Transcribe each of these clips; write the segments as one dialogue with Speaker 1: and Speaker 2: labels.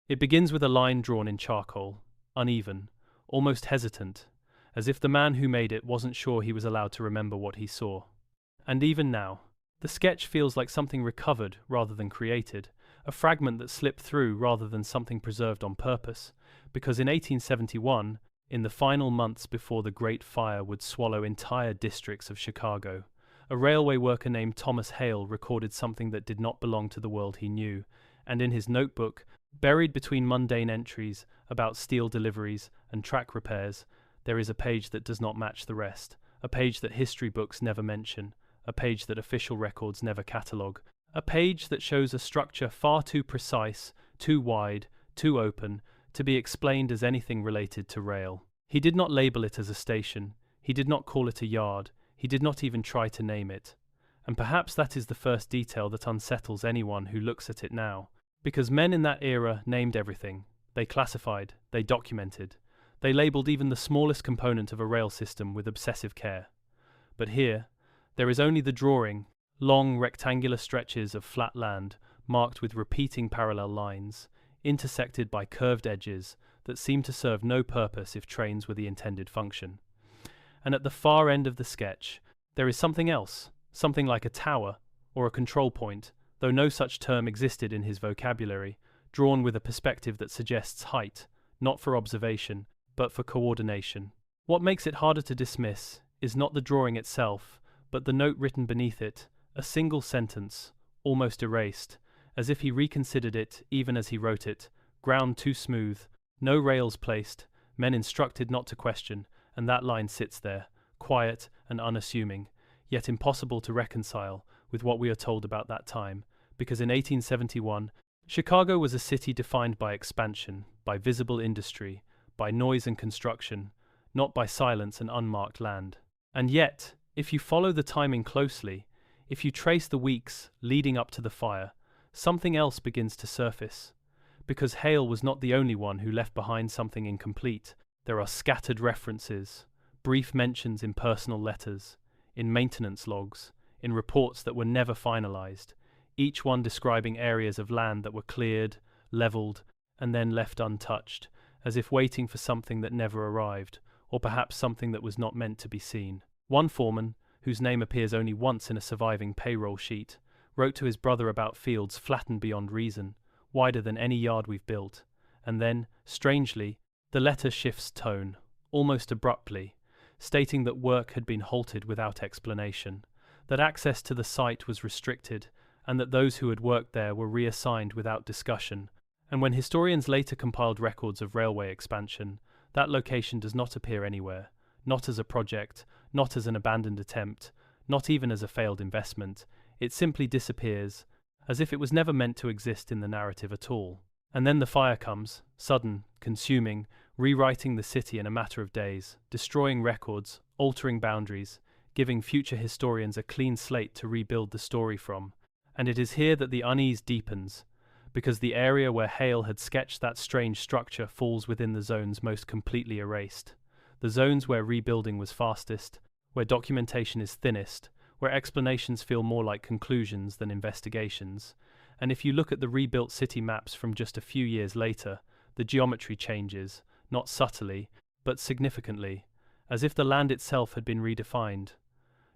Speaker 1: It begins with a line drawn in charcoal, uneven, almost hesitant, as if the man who made it wasn't sure he was allowed to remember what he saw. And even now, the sketch feels like something recovered rather than created, a fragment that slipped through rather than something preserved on purpose, because in 1871, in the final months before the Great Fire would swallow entire districts of Chicago, a railway worker named Thomas Hale recorded something that did not belong to the world he knew, and in his notebook, buried between mundane entries about steel deliveries and track repairs, there is a page that does not match the rest, a page that history books never mention, a page that official records never catalogue, a page that shows a structure far too precise, too wide, too open, to be explained as anything related to rail. He did not label it as a station, he did not call it a yard, he did not even try to name it. And perhaps that is the first detail that unsettles anyone who looks at it now, because men in that era named everything. They classified, they documented, they labeled even the smallest component of a rail system with obsessive care. But here, there is only the drawing, long rectangular stretches of flat land marked with repeating parallel lines, intersected by curved edges that seem to serve no purpose if trains were the intended function. And at the far end of the sketch, there is something else, something like a tower or a control point, though no such term existed in his vocabulary, drawn with a perspective that suggests height, not for observation, but for coordination. What makes it harder to dismiss is not the drawing itself, but the note written beneath it, a single sentence, almost erased, as if he reconsidered it even as he wrote it, ground too smooth, no rails placed, men instructed not to question, and that line sits there, quiet and unassuming, yet impossible to reconcile with what we are told about that time, because in 1871, Chicago was a city defined by expansion, by visible industry, by noise and construction, not by silence and unmarked land. And yet, if you follow the timing closely, if you trace the weeks leading up to the fire, something else begins to surface. Because Hale was not the only one who left behind something incomplete. There are scattered references, brief mentions in personal letters, in maintenance logs, in reports that were never finalized, each one describing areas of land that were cleared, leveled, and then left untouched, as if waiting for something that never arrived, or perhaps something that was not meant to be seen. One foreman, whose name appears only once in a surviving payroll sheet, wrote to his brother about fields flattened beyond reason, wider than any yard we've built, and then, strangely, the letter shifts tone, almost abruptly, stating that work had been halted without explanation, that access to the site was restricted, and that those who had worked there were reassigned without discussion. And when historians later compiled records of railway expansion, that location does not appear anywhere, not as a project, not as an abandoned attempt, not even as a failed investment. It simply disappears, as if it was never meant to exist in the narrative at all. And then the fire comes, sudden, consuming, rewriting the city in a matter of days, destroying records, altering boundaries, giving future historians a clean slate to rebuild the story from. And it is here that the unease deepens, because the area where Hale had sketched that strange structure falls within the zones most completely erased, the zones where rebuilding was fastest, where documentation is thinnest, where explanations feel more like conclusions than investigations. And if you look at the rebuilt city maps from just a few years later, the geometry changes, not subtly, but significantly, as if the land itself had been redefined,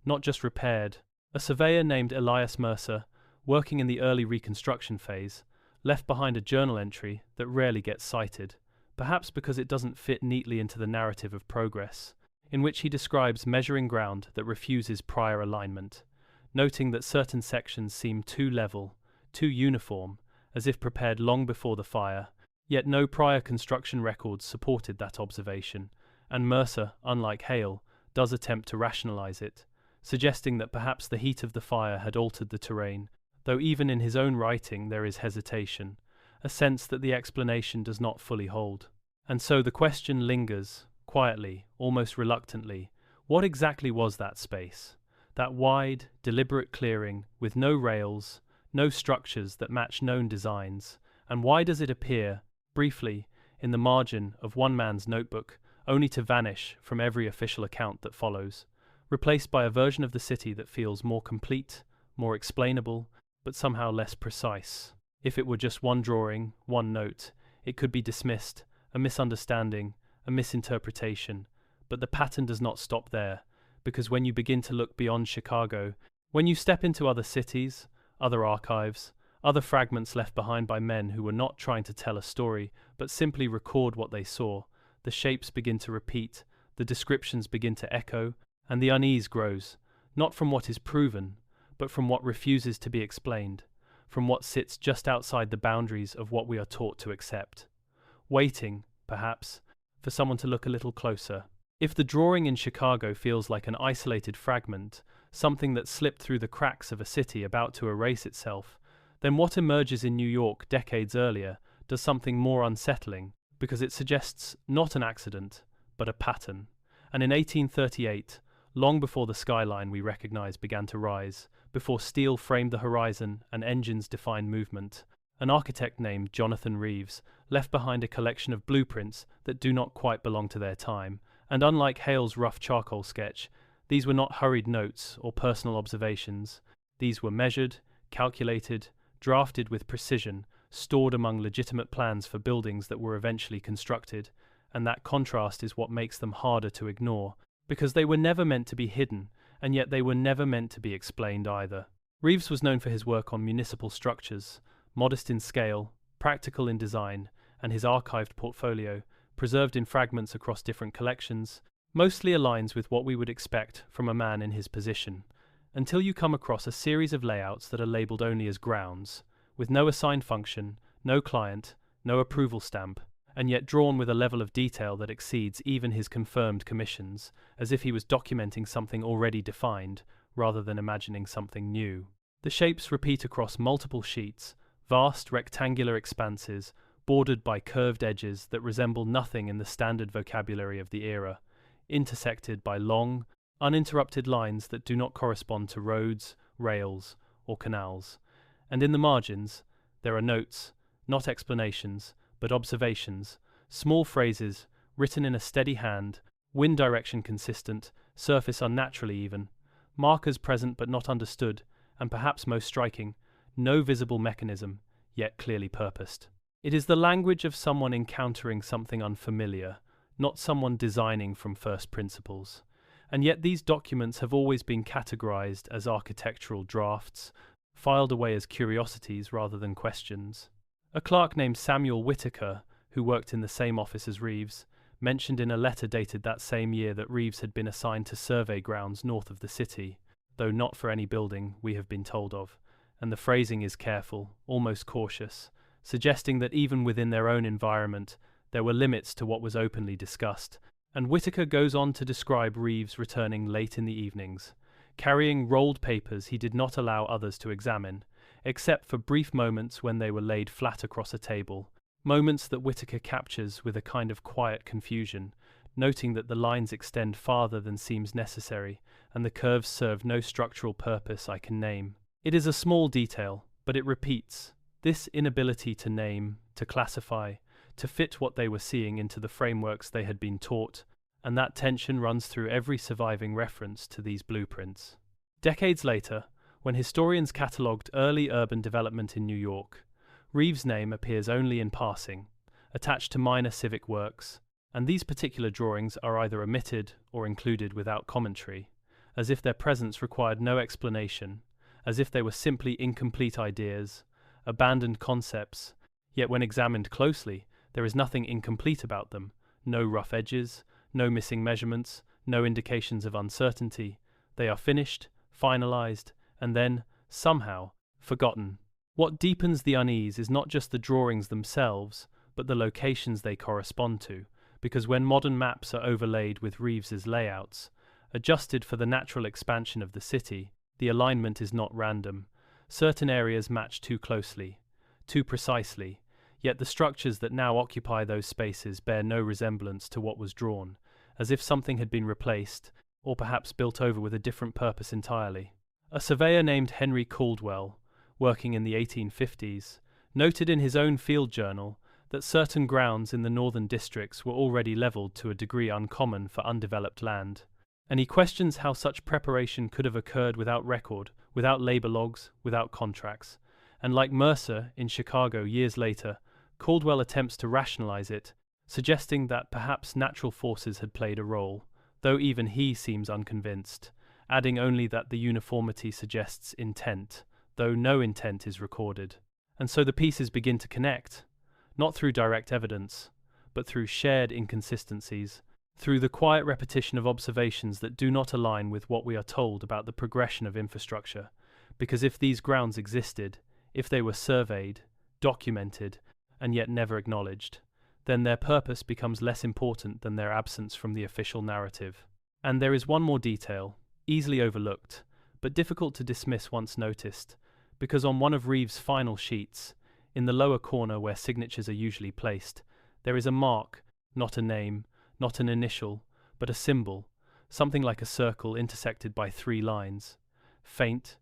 Speaker 1: not just repaired. A surveyor named Elias Mercer, working in the early reconstruction phase, left behind a journal entry that rarely gets cited, perhaps because it doesn't fit neatly into the narrative of progress, in which he describes measuring ground that refuses prior alignment, noting that certain sections seem too level, too uniform, as if prepared long before the fire, yet no prior construction records supported that observation, and Mercer, unlike Hale, does attempt to rationalize it, suggesting that perhaps the heat of the fire had altered the terrain, though even in his own writing there is hesitation, a sense that the explanation does not fully hold. And so the question lingers, quietly, almost reluctantly, what exactly was that space? That wide, deliberate clearing with no rails, no structures that match known designs, and why does it appear, briefly, in the margin of one man's notebook, only to vanish from every official account that follows, replaced by a version of the city that feels more complete, more explainable, but somehow less precise? If it were just one drawing, one note, It could be dismissed, a misunderstanding, a misinterpretation, but the pattern does not stop there, because when you begin to look beyond Chicago, when you step into other cities, other archives, other fragments left behind by men who were not trying to tell a story, but simply record what they saw, the shapes begin to repeat, the descriptions begin to echo, and the unease grows, not from what is proven, but from what refuses to be explained, from what sits just outside the boundaries of what we are taught to accept. Waiting, perhaps, for someone to look a little closer. If the drawing in Chicago feels like an isolated fragment, something that slipped through the cracks of a city about to erase itself, then what emerges in New York decades earlier does something more unsettling, because it suggests not an accident, but a pattern. And in 1838, long before the skyline we recognize began to rise, before steel framed the horizon and engines defined movement, an architect named Jonathan Reeves left behind a collection of blueprints that do not quite belong to their time, and unlike Hale's rough charcoal sketch, these were not hurried notes or personal observations. These were measured, calculated, drafted with precision, stored among legitimate plans for buildings that were eventually constructed, and that contrast is what makes them harder to ignore, because they were never meant to be hidden, and yet they were never meant to be explained either. Reeves was known for his work on municipal structures, modest in scale, practical in design, and his archived portfolio, preserved in fragments across different collections, mostly aligns with what we would expect from a man in his position, until you come across a series of layouts that are labeled only as grounds, with no assigned function, no client, no approval stamp, and yet drawn with a level of detail that exceeds even his confirmed commissions, as if he was documenting something already defined, rather than imagining something new. The shapes repeat across multiple sheets, vast rectangular expanses, bordered by curved edges that resemble nothing in the standard vocabulary of the era, intersected by long, uninterrupted lines that do not correspond to roads, rails, or canals. And in the margins, there are notes, not explanations, but observations, small phrases, written in a steady hand, wind direction consistent, surface unnaturally even, markers present but not understood, and perhaps most striking, no visible mechanism, yet clearly purposed. It is the language of someone encountering something unfamiliar, not someone designing from first principles. And yet these documents have always been categorized as architectural drafts, filed away as curiosities rather than questions. A clerk named Samuel Whitaker, who worked in the same office as Reeves, mentioned in a letter dated that same year that Reeves had been assigned to survey grounds north of the city, though not for any building we have been told of, and the phrasing is careful, almost cautious, suggesting that even within their own environment, there were limits to what was openly discussed. And Whitaker goes on to describe Reeves returning late in the evenings, carrying rolled papers he did not allow others to examine, except for brief moments when they were laid flat across a table, moments that Whitaker captures with a kind of quiet confusion, noting that the lines extend farther than seems necessary, and the curves serve no structural purpose I can name. It is a small detail, but it repeats. This inability to name, to classify, to fit what they were seeing into the frameworks they had been taught, and that tension runs through every surviving reference to these blueprints. Decades later, when historians catalogued early urban development in New York, Reeves' name appears only in passing, attached to minor civic works, and these particular drawings are either omitted or included without commentary, as if their presence required no explanation, as if they were simply incomplete ideas, abandoned concepts, yet when examined closely, there is nothing incomplete about them, no rough edges, no missing measurements, no indications of uncertainty. They are finished, finalized, and then, somehow, forgotten. What deepens the unease is not just the drawings themselves, but the locations they correspond to, because when modern maps are overlaid with Reeves's layouts, adjusted for the natural expansion of the city, the alignment is not random. Certain areas match too closely, too precisely, yet the structures that now occupy those spaces bear no resemblance to what was drawn, as if something had been replaced, or perhaps built over with a different purpose entirely. A surveyor named Henry Caldwell, working in the 1850s, noted in his own field journal that certain grounds in the northern districts were already levelled to a degree uncommon for undeveloped land, and he questions how such preparation could have occurred without record, without labour logs, without contracts, and like Mercer in Chicago years later, Caldwell attempts to rationalize it, suggesting that perhaps natural forces had played a role, though even he seems unconvinced, adding only that the uniformity suggests intent, though no intent is recorded. And so the pieces begin to connect, not through direct evidence, but through shared inconsistencies, through the quiet repetition of observations that do not align with what we are told about the progression of infrastructure. Because if these grounds existed, if they were surveyed, documented, and yet never acknowledged, then their purpose becomes less important than their absence from the official narrative. And there is one more detail, easily overlooked, but difficult to dismiss once noticed, because on one of Reeves' final sheets, in the lower corner where signatures are usually placed, there is a mark, not a name, not an initial, but a symbol, something like a circle intersected by 3 lines. Faint,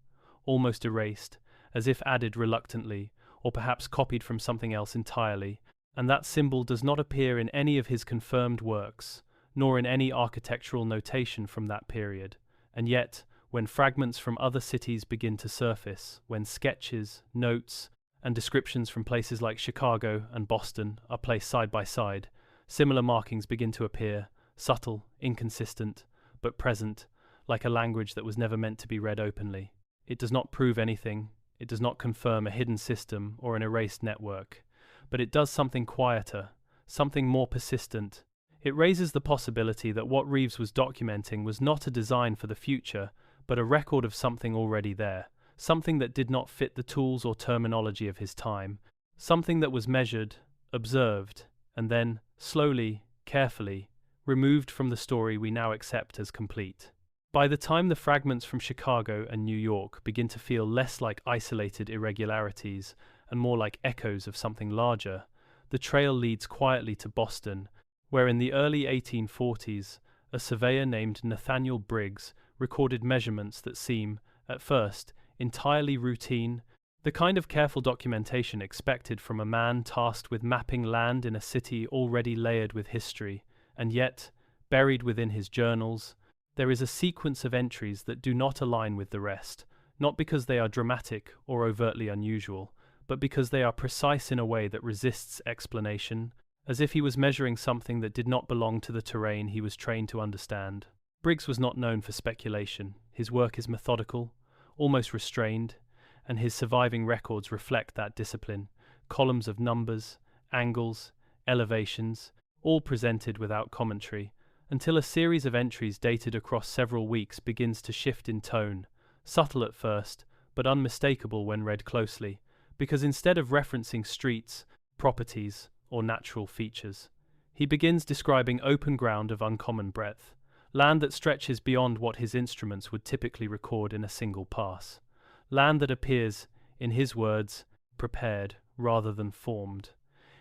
Speaker 1: almost erased, as if added reluctantly, or perhaps copied from something else entirely, and that symbol does not appear in any of his confirmed works, nor in any architectural notation from that period. And yet, when fragments from other cities begin to surface, when sketches, notes, and descriptions from places like Chicago and Boston are placed side by side, similar markings begin to appear, subtle, inconsistent, but present, like a language that was never meant to be read openly. It does not prove anything, it does not confirm a hidden system or an erased network, but it does something quieter, something more persistent. It raises the possibility that what Reeves was documenting was not a design for the future, but a record of something already there, something that did not fit the tools or terminology of his time, something that was measured, observed, and then, slowly, carefully, removed from the story we now accept as complete. By the time the fragments from Chicago and New York begin to feel less like isolated irregularities and more like echoes of something larger, the trail leads quietly to Boston, where in the early 1840s, a surveyor named Nathaniel Briggs recorded measurements that seem, at first, entirely routine, the kind of careful documentation expected from a man tasked with mapping land in a city already layered with history, and yet, buried within his journals, there is a sequence of entries that do not align with the rest, not because they are dramatic or overtly unusual, but because they are precise in a way that resists explanation, as if he was measuring something that did not belong to the terrain he was trained to understand. Briggs was not known for speculation. His work is methodical, almost restrained, and his surviving records reflect that discipline. Columns of numbers, angles, elevations, all presented without commentary, until a series of entries dated across several weeks begins to shift in tone, subtle at first, but unmistakable when read closely, because instead of referencing streets, properties, or natural features, he begins describing open ground of uncommon breadth, land that stretches beyond what his instruments would typically record in a single pass, land that appears, in his words, prepared rather than formed.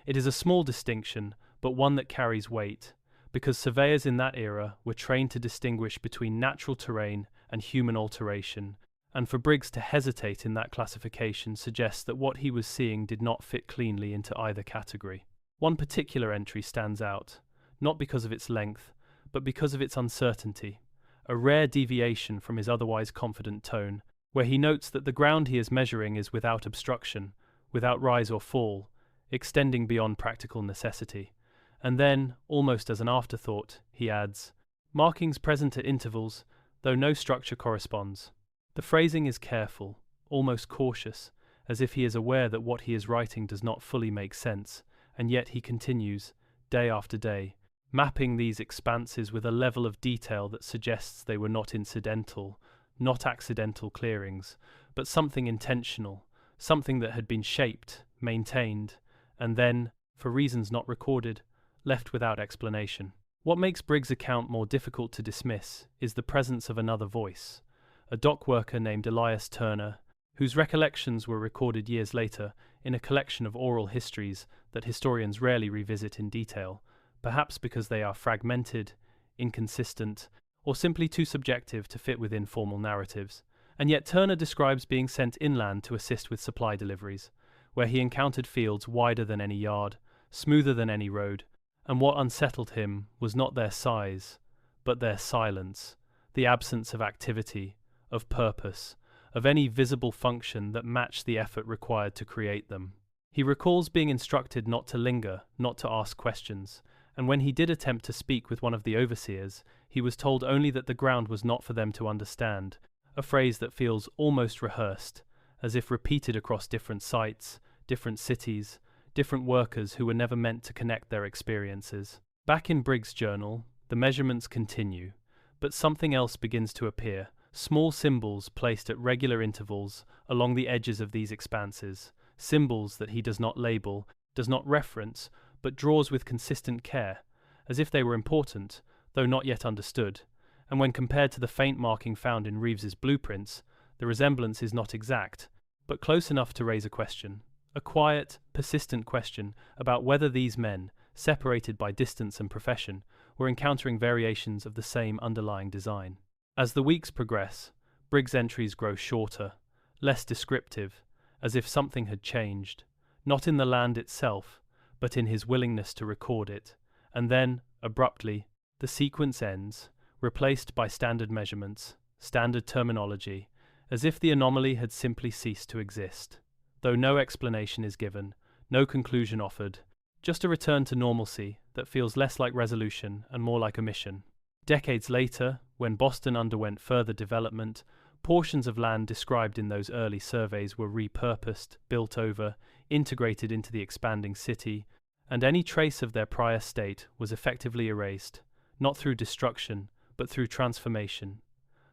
Speaker 1: It is a small distinction, but one that carries weight, because surveyors in that era were trained to distinguish between natural terrain and human alteration, and for Briggs to hesitate in that classification suggests that what he was seeing did not fit cleanly into either category. One particular entry stands out, not because of its length, but because of its uncertainty, a rare deviation from his otherwise confident tone, where he notes that the ground he is measuring is without obstruction, without rise or fall, extending beyond practical necessity. And then, almost as an afterthought, he adds, markings present at intervals, though no structure corresponds. The phrasing is careful, almost cautious, as if he is aware that what he is writing does not fully make sense, and yet he continues, day after day, mapping these expanses with a level of detail that suggests they were not incidental, not accidental clearings, but something intentional, something that had been shaped, maintained, and then, for reasons not recorded, left without explanation. What makes Briggs' account more difficult to dismiss is the presence of another voice, a dock worker named Elias Turner, whose recollections were recorded years later in a collection of oral histories that historians rarely revisit in detail, perhaps because they are fragmented, inconsistent, or simply too subjective to fit within formal narratives. And yet Turner describes being sent inland to assist with supply deliveries, where he encountered fields wider than any yard, smoother than any road, and what unsettled him was not their size, but their silence, the absence of activity, of purpose, of any visible function that matched the effort required to create them. He recalls being instructed not to linger, not to ask questions, and when he did attempt to speak with one of the overseers, he was told only that the ground was not for them to understand, a phrase that feels almost rehearsed, as if repeated across different sites, different cities, different workers who were never meant to connect their experiences. Back in Briggs' journal, the measurements continue, but something else begins to appear, small symbols placed at regular intervals along the edges of these expanses, symbols that he does not label, does not reference, but draws with consistent care, as if they were important, though not yet understood, and when compared to the faint marking found in Reeves's blueprints, the resemblance is not exact, but close enough to raise a question. A quiet, persistent question about whether these men, separated by distance and profession, were encountering variations of the same underlying design. As the weeks progress, Briggs' entries grow shorter, less descriptive, as if something had changed, not in the land itself, but in his willingness to record it, and then, abruptly, the sequence ends, replaced by standard measurements, standard terminology, as if the anomaly had simply ceased to exist. Though no explanation is given, no conclusion offered, just a return to normalcy that feels less like resolution and more like omission. Decades later, when Boston underwent further development, portions of land described in those early surveys were repurposed, built over, integrated into the expanding city, and any trace of their prior state was effectively erased, not through destruction, but through transformation,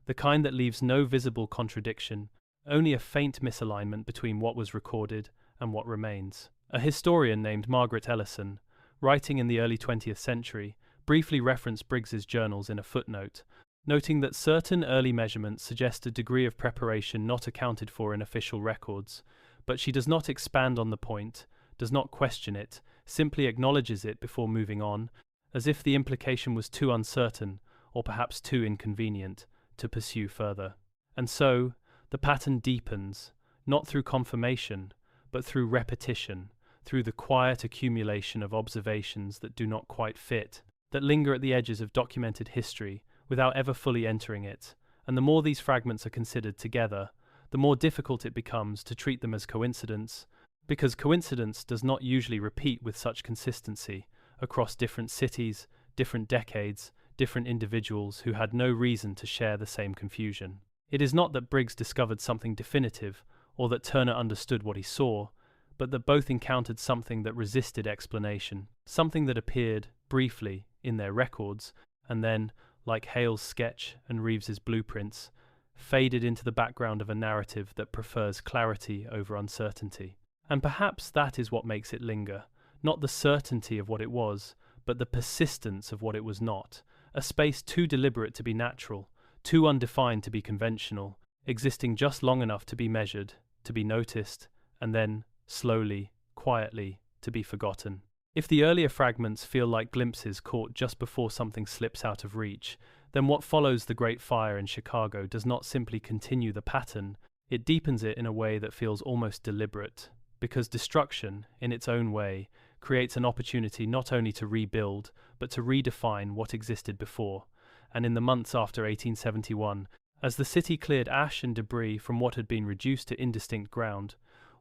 Speaker 1: the kind that leaves no visible contradiction, only a faint misalignment between what was recorded and what remains. A historian named Margaret Ellison, writing in the early 20th century, briefly referenced Briggs's journals in a footnote, noting that certain early measurements suggest a degree of preparation not accounted for in official records, but she does not expand on the point, does not question it, simply acknowledges it before moving on, as if the implication was too uncertain, or perhaps too inconvenient, to pursue further. And so, the pattern deepens, not through confirmation, but through repetition, through the quiet accumulation of observations that do not quite fit, that linger at the edges of documented history without ever fully entering it, and the more these fragments are considered together, the more difficult it becomes to treat them as coincidence, because coincidence does not usually repeat with such consistency across different cities, different decades, different individuals who had no reason to share the same confusion. It is not that Briggs discovered something definitive, or that Turner understood what he saw, but that both encountered something that resisted explanation, something that appeared, briefly, in their records, and then, like Hale's sketch and Reeves's blueprints, faded into the background of a narrative that prefers clarity over uncertainty. And perhaps that is what makes it linger, not the certainty of what it was, but the persistence of what it was not, a space too deliberate to be natural, too undefined to be conventional, existing just long enough to be measured, to be noticed, and then, slowly, quietly, to be forgotten. If the earlier fragments feel like glimpses caught just before something slips out of reach, then what follows the Great Fire in Chicago does not simply continue the pattern, it deepens it in a way that feels almost deliberate, because destruction, in its own way, creates an opportunity not only to rebuild, but to redefine what existed before. And in the months after 1871, as the city cleared ash and debris from what had been reduced to indistinct ground,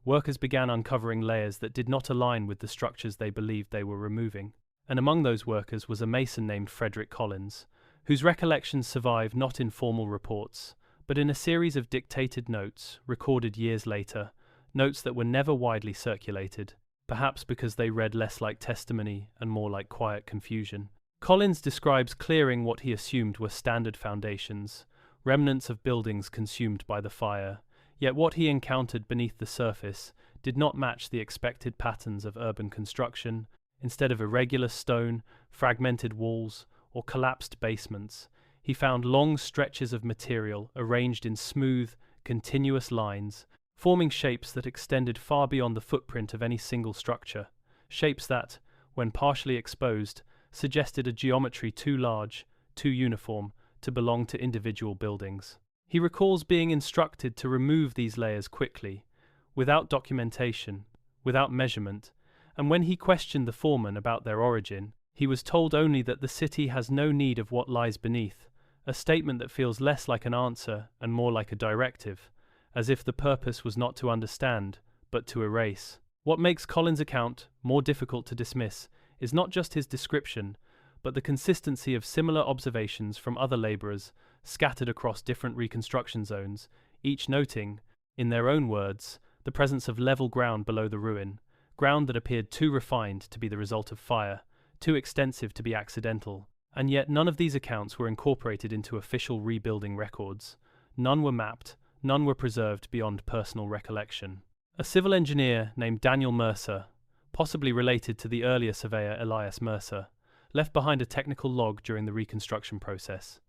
Speaker 1: workers began uncovering layers that did not align with the structures they believed they were removing. And among those workers was a mason named Frederick Collins, whose recollections survive not in formal reports, but in a series of dictated notes recorded years later, notes that were never widely circulated, perhaps because they read less like testimony and more like quiet confusion. Collins describes clearing what he assumed were standard foundations, remnants of buildings consumed by the fire, yet what he encountered beneath the surface did not match the expected patterns of urban construction. Instead of irregular stone, fragmented walls, or collapsed basements, he found long stretches of material arranged in smooth, continuous lines, forming shapes that extended far beyond the footprint of any single structure, shapes that, when partially exposed, suggested a geometry too large, too uniform, to belong to individual buildings. He recalls being instructed to remove these layers quickly, without documentation, without measurement, and when he questioned the foreman about their origin, he was told only that the city has no need of what lies beneath, a statement that feels less like an answer and more like a directive, as if the purpose was not to understand, but to erase. What makes Collins' account more difficult to dismiss is not just his description, but the consistency of similar observations from other labourers scattered across different reconstruction zones, each noting, in their own words, the presence of level ground below the ruin, ground that appeared too refined to be the result of fire, too extensive to be accidental, and yet none of these accounts were incorporated into official rebuilding records. None were mapped, none were preserved beyond personal recollection. A civil engineer named Daniel Mercer, possibly related to the earlier surveyor Elias Mercer, left behind a technical log during the reconstruction process,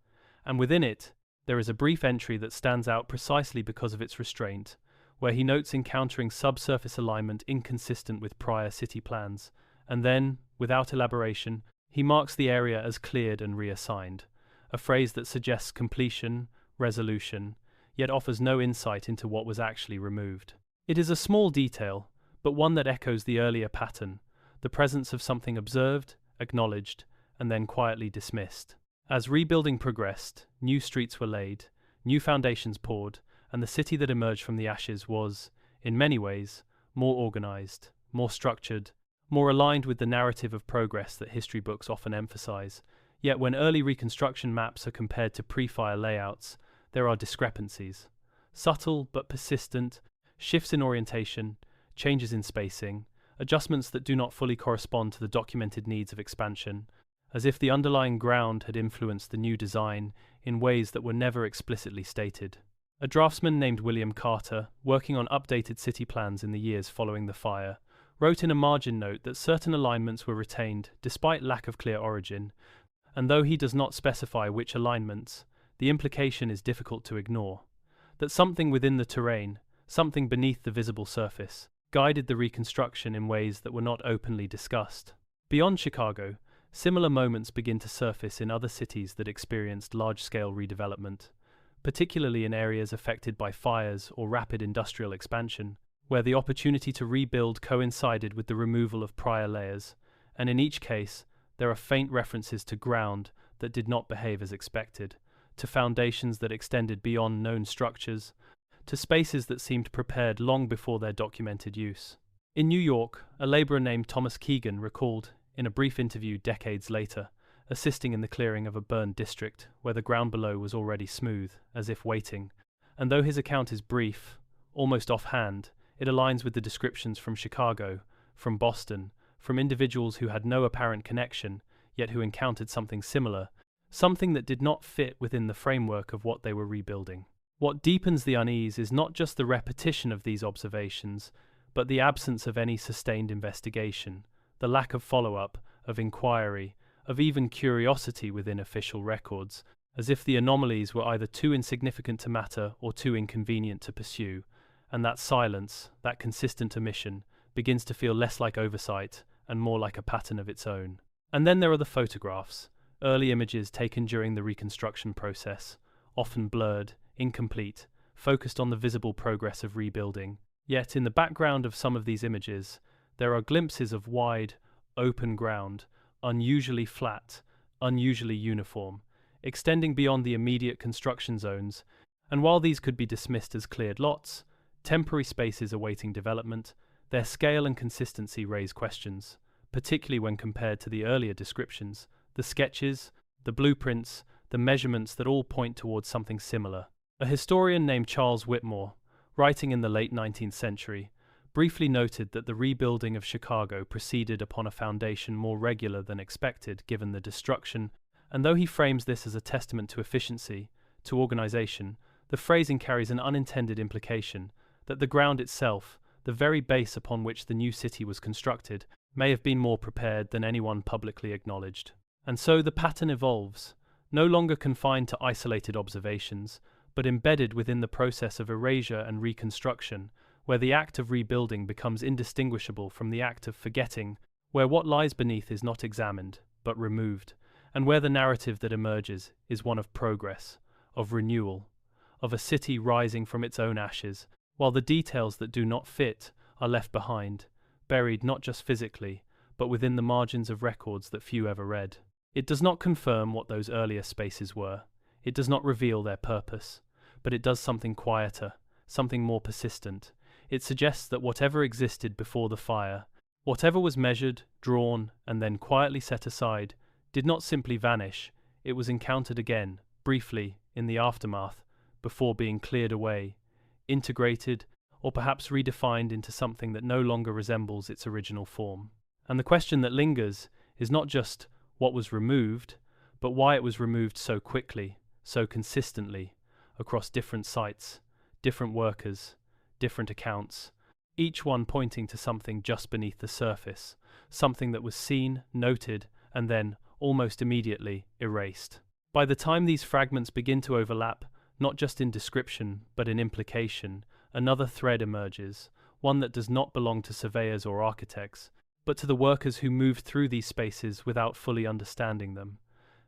Speaker 1: and within it, there is a brief entry that stands out precisely because of its restraint, where he notes encountering subsurface alignment inconsistent with prior city plans, and then, without elaboration, he marks the area as cleared and reassigned, a phrase that suggests completion, resolution, yet offers no insight into what was actually removed. It is a small detail, but one that echoes the earlier pattern, the presence of something observed, acknowledged, and then quietly dismissed. As rebuilding progressed, new streets were laid, new foundations poured, and the city that emerged from the ashes was, in many ways, more organized, more structured, more aligned with the narrative of progress that history books often emphasize. Yet when early reconstruction maps are compared to pre-fire layouts, there are discrepancies. Subtle but persistent, shifts in orientation, changes in spacing, adjustments that do not fully correspond to the documented needs of expansion, as if the underlying ground had influenced the new design in ways that were never explicitly stated. A draftsman named William Carter, working on updated city plans in the years following the fire, wrote in a margin note that certain alignments were retained despite lack of clear origin, and though he does not specify which alignments, the implication is difficult to ignore. That something within the terrain, something beneath the visible surface, guided the reconstruction in ways that were not openly discussed. Beyond Chicago, similar moments begin to surface in other cities that experienced large-scale redevelopment, particularly in areas affected by fires or rapid industrial expansion, where the opportunity to rebuild coincided with the removal of prior layers, and in each case, there are faint references to ground that did not behave as expected, to foundations that extended beyond known structures, to spaces that seemed prepared long before their documented use. In New York, a laborer named Thomas Keegan recalled, in a brief interview decades later, assisting in the clearing of a burned district where the ground below was already smooth, as if waiting, and though his account is brief, almost offhand, it aligns with the descriptions from Chicago, from Boston, from individuals who had no apparent connection, yet who encountered something similar, something that did not fit within the framework of what they were rebuilding. What deepens the unease is not just the repetition of these observations, but the absence of any sustained investigation, the lack of follow-up, of inquiry, of even curiosity within official records, as if the anomalies were either too insignificant to matter or too inconvenient to pursue, and that silence, that consistent omission, begins to feel less like oversight and more like a pattern of its own. And then there are the photographs, early images taken during the reconstruction process, often blurred, incomplete, focused on the visible progress of rebuilding. Yet in the background of some of these images, there are glimpses of wide, open ground, unusually flat, unusually uniform, extending beyond the immediate construction zones, and while these could be dismissed as cleared lots, temporary spaces awaiting development, their scale and consistency raise questions, particularly when compared to the earlier descriptions, the sketches, the blueprints, the measurements that all point towards something similar. A historian named Charles Whitmore, writing in the late 19th century, briefly noted that the rebuilding of Chicago proceeded upon a foundation more regular than expected given the destruction, and though he frames this as a testament to efficiency, to organization, the phrasing carries an unintended implication that the ground itself, the very base upon which the new city was constructed, may have been more prepared than anyone publicly acknowledged. And so the pattern evolves, no longer confined to isolated observations, but embedded within the process of erasure and reconstruction, where the act of rebuilding becomes indistinguishable from the act of forgetting, where what lies beneath is not examined, but removed, and where the narrative that emerges is one of progress, of renewal, of a city rising from its own ashes, while the details that do not fit are left behind, buried not just physically, but within the margins of records that few ever read. It does not confirm what those earlier spaces were. It does not reveal their purpose, but it does something quieter, something more persistent. It suggests that whatever existed before the fire, whatever was measured, drawn, and then quietly set aside, did not simply vanish, it was encountered again, briefly, in the aftermath, before being cleared away, integrated, or perhaps redefined into something that no longer resembles its original form. And the question that lingers is not just what was removed, but why it was removed so quickly, so consistently, across different sites, different workers, different accounts, each one pointing to something just beneath the surface, something that was seen, noted, and then, almost immediately, erased. By the time these fragments begin to overlap, not just in description, but in implication, another thread emerges, one that does not belong to surveyors or architects, but to the workers who moved through these spaces without fully understanding them,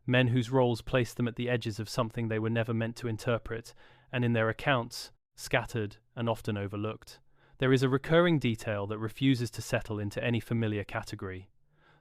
Speaker 1: men whose roles placed them at the edges of something they were never meant to interpret, and in their accounts, scattered and often overlooked. There is a recurring detail that refuses to settle into any familiar category: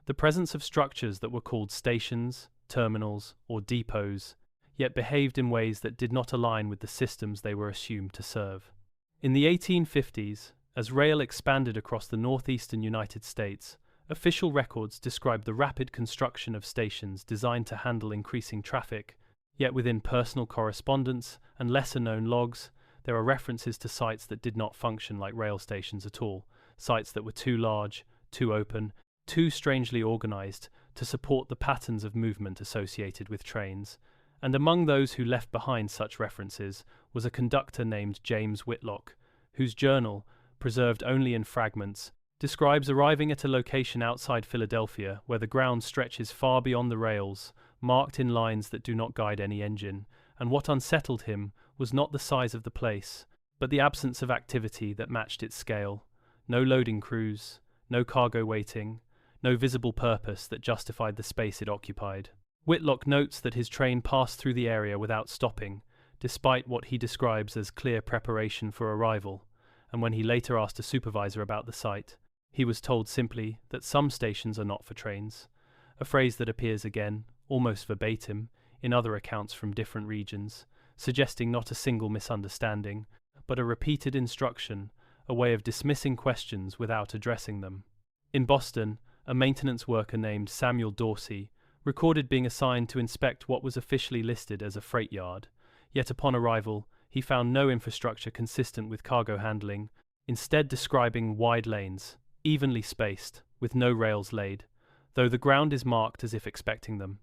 Speaker 1: the presence of structures that were called stations, terminals, or depots, yet behaved in ways that did not align with the systems they were assumed to serve. In the 1850s, as rail expanded across the northeastern United States, official records describe the rapid construction of stations designed to handle increasing traffic, yet within personal correspondence and lesser-known logs, there are references to sites that did not function like rail stations at all, sites that were too large, too open, too strangely organized to support the patterns of movement associated with trains. And among those who left behind such references was a conductor named James Whitlock, whose journal, preserved only in fragments, describes arriving at a location outside Philadelphia where the ground stretches far beyond the rails, marked in lines that do not guide any engine, and what unsettled him was not the size of the place, but the absence of activity that matched its scale. No loading crews, no cargo waiting, no visible purpose that justified the space it occupied. Whitlock notes that his train passed through the area without stopping, despite what he describes as clear preparation for arrival, and when he later asked a supervisor about the site, he was told simply that some stations are not for trains, a phrase that appears again, almost verbatim, in other accounts from different regions, suggesting not a single misunderstanding, but a repeated instruction, a way of dismissing questions without addressing them. In Boston, a maintenance worker named Samuel Dorsey recorded being assigned to inspect what was officially listed as a freight yard, yet upon arrival, he found no infrastructure consistent with cargo handling, instead describing wide lanes, evenly spaced, with no rails laid, though the ground is marked as if expecting them.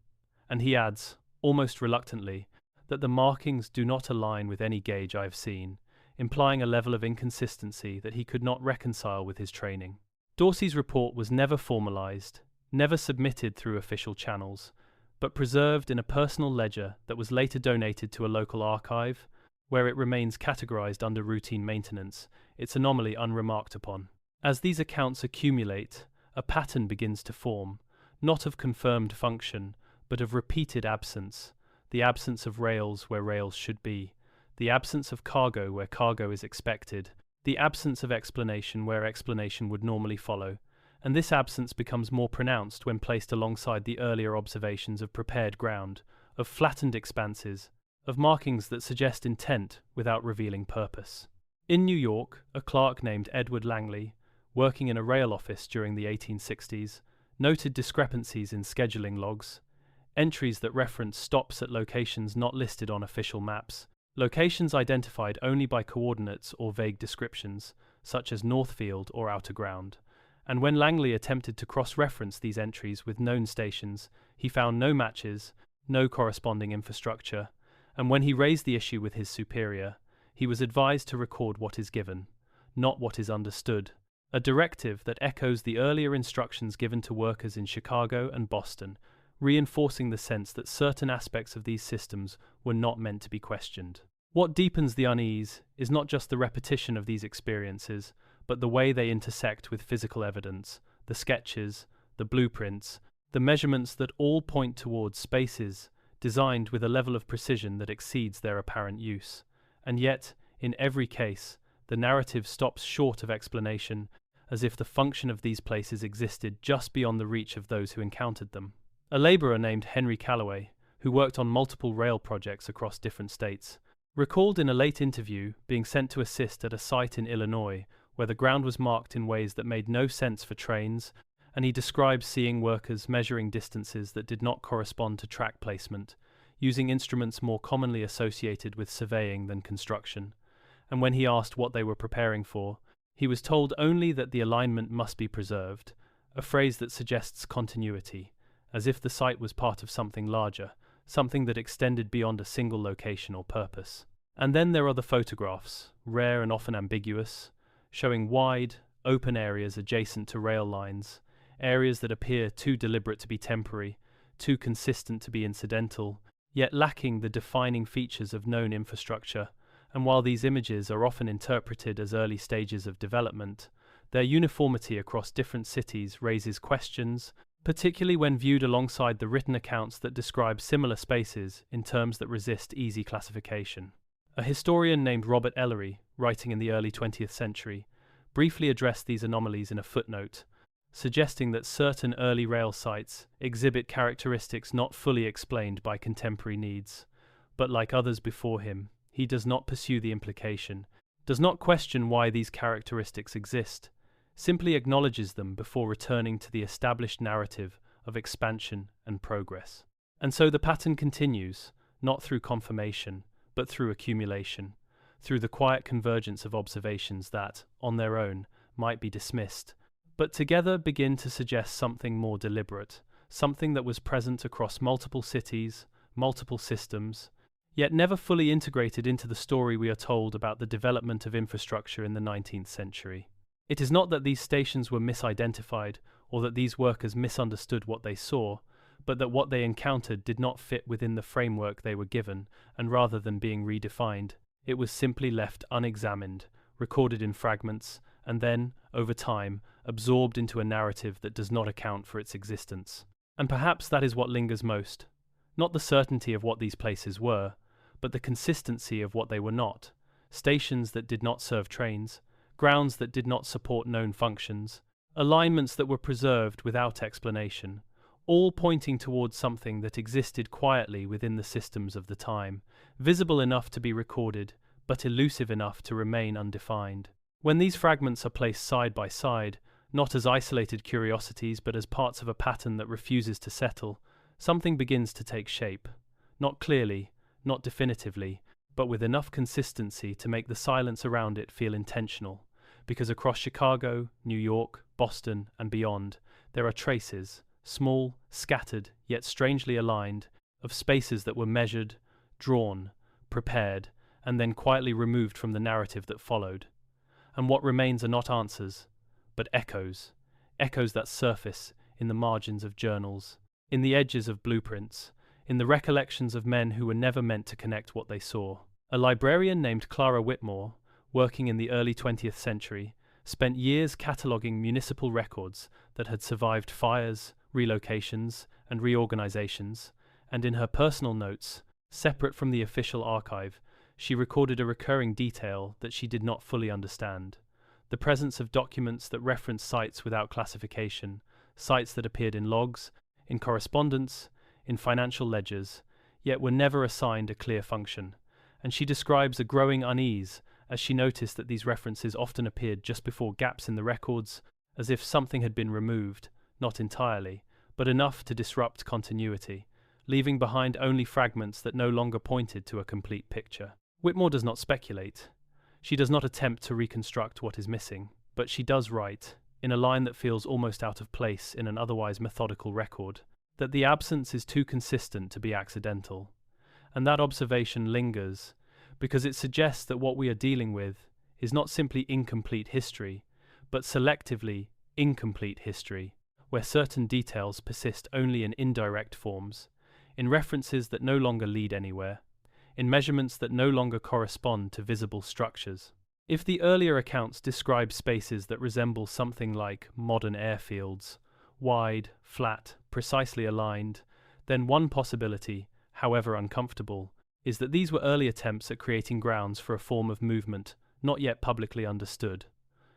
Speaker 1: And he adds, almost reluctantly, that the markings do not align with any gauge I have seen, implying a level of inconsistency that he could not reconcile with his training. Dorsey's report was never formalized, never submitted through official channels, but preserved in a personal ledger that was later donated to a local archive, where it remains categorized under routine maintenance, its anomaly unremarked upon. As these accounts accumulate, a pattern begins to form, not of confirmed function, but of repeated absence, the absence of rails where rails should be, the absence of cargo where cargo is expected, the absence of explanation where explanation would normally follow, and this absence becomes more pronounced when placed alongside the earlier observations of prepared ground, of flattened expanses, of markings that suggest intent without revealing purpose. In New York, a clerk named Edward Langley, working in a rail office during the 1860s, noted discrepancies in scheduling logs, entries that reference stops at locations not listed on official maps, locations identified only by coordinates or vague descriptions, such as Northfield or Outer Ground. And when Langley attempted to cross-reference these entries with known stations, he found no matches, no corresponding infrastructure, and when he raised the issue with his superior, he was advised to record what is given, not what is understood, a directive that echoes the earlier instructions given to workers in Chicago and Boston, reinforcing the sense that certain aspects of these systems were not meant to be questioned. What deepens the unease is not just the repetition of these experiences, but the way they intersect with physical evidence, the sketches, the blueprints, the measurements that all point towards spaces designed with a level of precision that exceeds their apparent use. And yet, in every case, the narrative stops short of explanation, as if the function of these places existed just beyond the reach of those who encountered them. A laborer named Henry Calloway, who worked on multiple rail projects across different states, recalled in a late interview being sent to assist at a site in Illinois where the ground was marked in ways that made no sense for trains, and he describes seeing workers measuring distances that did not correspond to track placement, using instruments more commonly associated with surveying than construction. And when he asked what they were preparing for, he was told only that the alignment must be preserved, a phrase that suggests continuity, as if the site was part of something larger, something that extended beyond a single location or purpose. And then there are the photographs, rare and often ambiguous, showing wide, open areas adjacent to rail lines, areas that appear too deliberate to be temporary, too consistent to be incidental, yet lacking the defining features of known infrastructure. And while these images are often interpreted as early stages of development, their uniformity across different cities raises questions, particularly when viewed alongside the written accounts that describe similar spaces in terms that resist easy classification. A historian named Robert Ellery, writing in the early 20th century, briefly addressed these anomalies in a footnote, suggesting that certain early rail sites exhibit characteristics not fully explained by contemporary needs. But like others before him, he does not pursue the implication, does not question why these characteristics exist, simply acknowledges them before returning to the established narrative of expansion and progress. And so the pattern continues, not through confirmation, but through accumulation, through the quiet convergence of observations that, on their own, might be dismissed, but together begin to suggest something more deliberate, something that was present across multiple cities, multiple systems, yet never fully integrated into the story we are told about the development of infrastructure in the 19th century. It is not that these stations were misidentified or that these workers misunderstood what they saw, but that what they encountered did not fit within the framework they were given, and rather than being redefined, it was simply left unexamined, recorded in fragments, and then, over time, absorbed into a narrative that does not account for its existence. And perhaps that is what lingers most. Not the certainty of what these places were, but the consistency of what they were not. Stations that did not serve trains, grounds that did not support known functions, alignments that were preserved without explanation, all pointing towards something that existed quietly within the systems of the time, visible enough to be recorded, but elusive enough to remain undefined. When these fragments are placed side by side, not as isolated curiosities but as parts of a pattern that refuses to settle, something begins to take shape, not clearly, not definitively, but with enough consistency to make the silence around it feel intentional, because across Chicago, New York, Boston, and beyond, there are traces, small, scattered, yet strangely aligned, of spaces that were measured, drawn, prepared, and then quietly removed from the narrative that followed. And what remains are not answers, but echoes, echoes that surface in the margins of journals, in the edges of blueprints, in the recollections of men who were never meant to connect what they saw. A librarian named Clara Whitmore, working in the early 20th century, spent years cataloguing municipal records that had survived fires, relocations, and reorganizations, and in her personal notes, separate from the official archive, she recorded a recurring detail that she did not fully understand: the presence of documents that referenced sites without classification, sites that appeared in logs, in correspondence, in financial ledgers, yet were never assigned a clear function. And she describes a growing unease as she noticed that these references often appeared just before gaps in the records, as if something had been removed, not entirely, but enough to disrupt continuity, leaving behind only fragments that no longer pointed to a complete picture. Whitmore does not speculate. She does not attempt to reconstruct what is missing, but she does write, in a line that feels almost out of place in an otherwise methodical record, that the absence is too consistent to be accidental. And that observation lingers, because it suggests that what we are dealing with is not simply incomplete history, but selectively incomplete history, where certain details persist only in indirect forms, in references that no longer lead anywhere, in measurements that no longer correspond to visible structures. If the earlier accounts describe spaces that resemble something like modern airfields, wide, flat, precisely aligned, then one possibility, however uncomfortable, is that these were early attempts at creating grounds for a form of movement not yet publicly understood,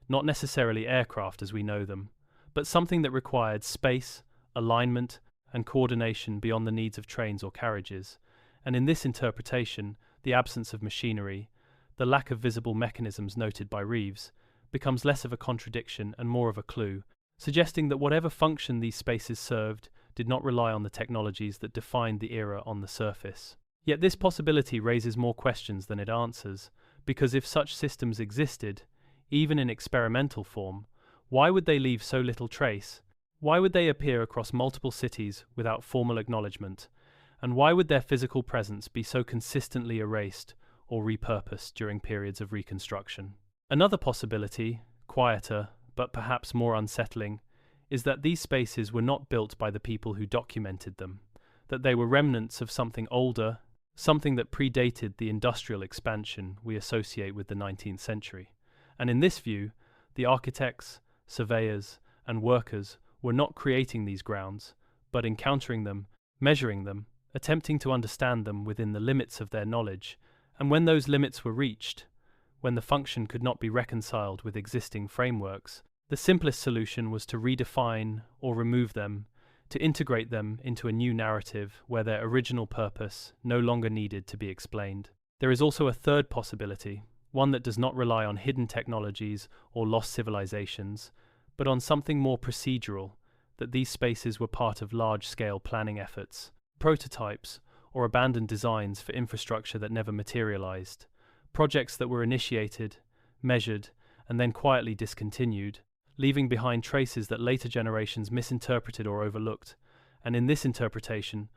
Speaker 1: not necessarily aircraft as we know them, but something that required space, alignment, and coordination beyond the needs of trains or carriages. And in this interpretation, the absence of machinery, the lack of visible mechanisms noted by Reeves, becomes less of a contradiction and more of a clue, suggesting that whatever function these spaces served did not rely on the technologies that defined the era on the surface. Yet this possibility raises more questions than it answers, because if such systems existed, even in experimental form, why would they leave so little trace? Why would they appear across multiple cities without formal acknowledgement? And why would their physical presence be so consistently erased or repurposed during periods of reconstruction? Another possibility, quieter, but perhaps more unsettling, is that these spaces were not built by the people who documented them, that they were remnants of something older, something that predated the industrial expansion we associate with the 19th century. And in this view, the architects, surveyors, and workers were not creating these grounds, but encountering them, measuring them, attempting to understand them within the limits of their knowledge, and when those limits were reached, when the function could not be reconciled with existing frameworks, the simplest solution was to redefine or remove them, to integrate them into a new narrative where their original purpose no longer needed to be explained. There is also a third possibility, one that does not rely on hidden technologies or lost civilizations, but on something more procedural, that these spaces were part of large-scale planning efforts, prototypes, or abandoned designs for infrastructure that never materialized, projects that were initiated, measured, and then quietly discontinued, leaving behind traces that later generations misinterpreted or overlooked. And in this interpretation,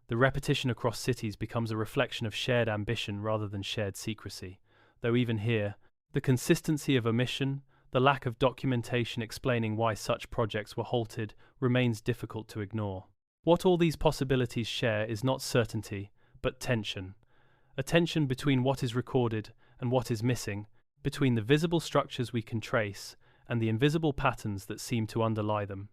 Speaker 1: the repetition across cities becomes a reflection of shared ambition rather than shared secrecy, though even here, the consistency of omission, the lack of documentation explaining why such projects were halted, remains difficult to ignore. What all these possibilities share is not certainty, but tension. A tension between what is recorded and what is missing, between the visible structures we can trace and the invisible patterns that seem to underlie them.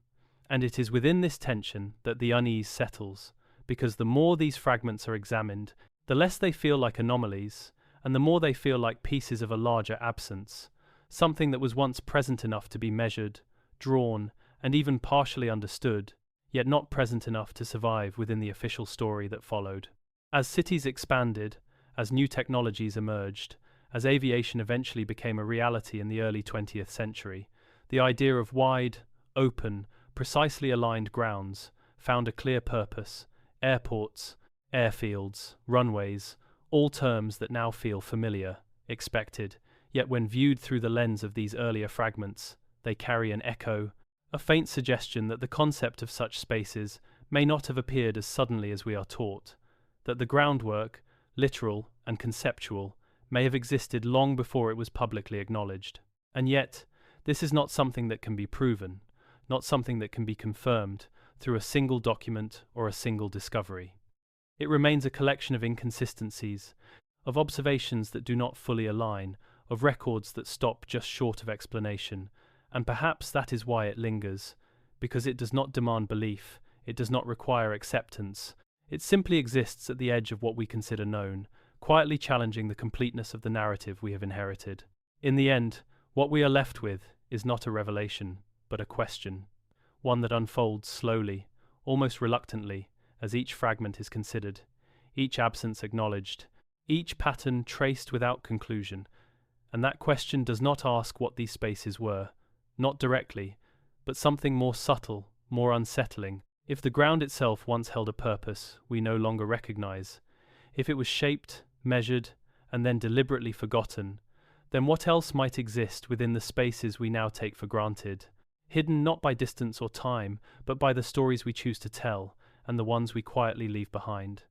Speaker 1: And it is within this tension that the unease settles, because the more these fragments are examined, the less they feel like anomalies, and the more they feel like pieces of a larger absence, something that was once present enough to be measured, drawn, and even partially understood, yet not present enough to survive within the official story that followed. As cities expanded, as new technologies emerged, as aviation eventually became a reality in the early 20th century, the idea of wide, open, precisely aligned grounds found a clear purpose: airports, airfields, runways, all terms that now feel familiar, expected, yet when viewed through the lens of these earlier fragments, they carry an echo, a faint suggestion that the concept of such spaces may not have appeared as suddenly as we are taught, that the groundwork, literal and conceptual, may have existed long before it was publicly acknowledged. And yet, this is not something that can be proven, not something that can be confirmed through a single document or a single discovery. It remains a collection of inconsistencies, of observations that do not fully align, of records that stop just short of explanation, and perhaps that is why it lingers, because it does not demand belief, it does not require acceptance, it simply exists at the edge of what we consider known, quietly challenging the completeness of the narrative we have inherited. In the end, what we are left with is not a revelation, but a question, one that unfolds slowly, almost reluctantly, as each fragment is considered, each absence acknowledged, each pattern traced without conclusion. And that question does not ask what these spaces were, not directly, but something more subtle, more unsettling. If the ground itself once held a purpose we no longer recognize, if it was shaped, measured, and then deliberately forgotten, then what else might exist within the spaces we now take for granted, hidden not by distance or time, but by the stories we choose to tell and the ones we quietly leave behind?